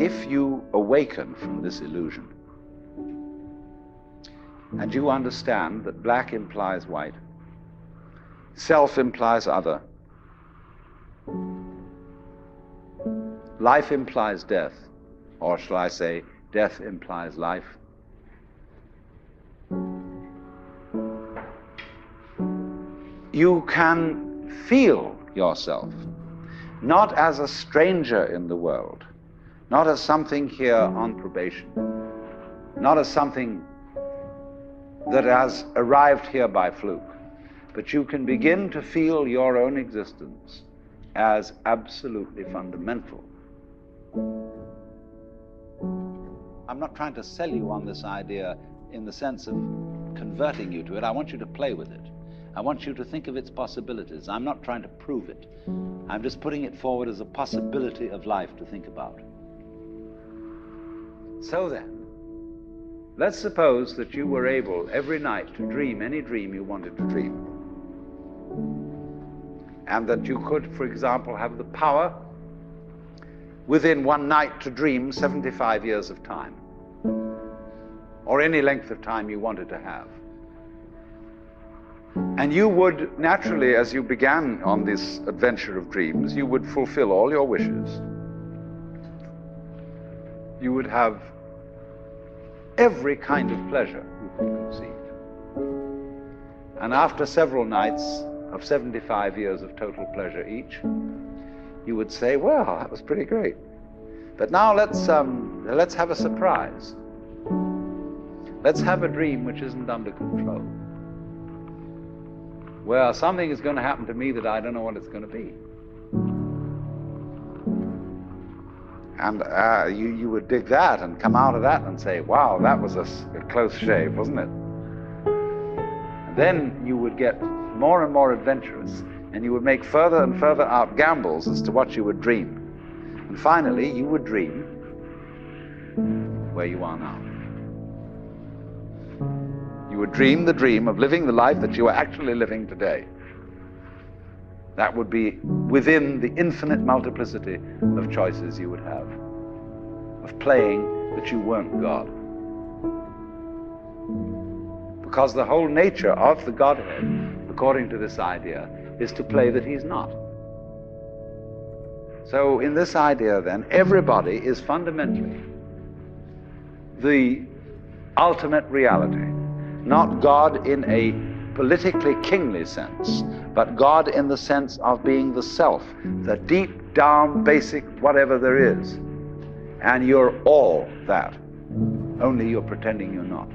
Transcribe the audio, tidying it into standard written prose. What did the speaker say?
if you awaken from this illusion, and you understand that black implies white, self implies other, life implies death, or shall I say, death implies life, you can feel yourself not as a stranger in the world, not as something here on probation, not as something that has arrived here by fluke, but you can begin to feel your own existence as absolutely fundamental. I'm not trying to sell you on this idea in the sense of converting you to it. I want you to play with it. I want you to think of its possibilities. I'm not trying to prove it. I'm just putting it forward as a possibility of life to think about. So then, let's suppose that you were able every night to dream any dream you wanted to dream. And that you could, for example, have the power within one night to dream 75 years of time, or any length of time you wanted to have. And you would naturally, as you began on this adventure of dreams, you would fulfill all your wishes. You would have every kind of pleasure you could conceive. And after several nights of 75 years of total pleasure each, you would say, well, that was pretty great. But now let's have a surprise. Let's have a dream which isn't under control. Well, something is going to happen to me that I don't know what it's going to be. And you would dig that and come out of that and say, wow, that was a close shave, wasn't it? And then you would get more and more adventurous, and you would make further and further out gambles as to what you would dream. And finally, you would dream where you are now. You would dream the dream of living the life that you are actually living today. That would be within the infinite multiplicity of choices you would have, of playing that you weren't God. Because the whole nature of the Godhead, according to this idea, is to play that he's not. So in this idea then, everybody is fundamentally the ultimate reality. Not God in a politically kingly sense, but God in the sense of being the self, the deep down basic whatever there is. And you're all that, only you're pretending you're not.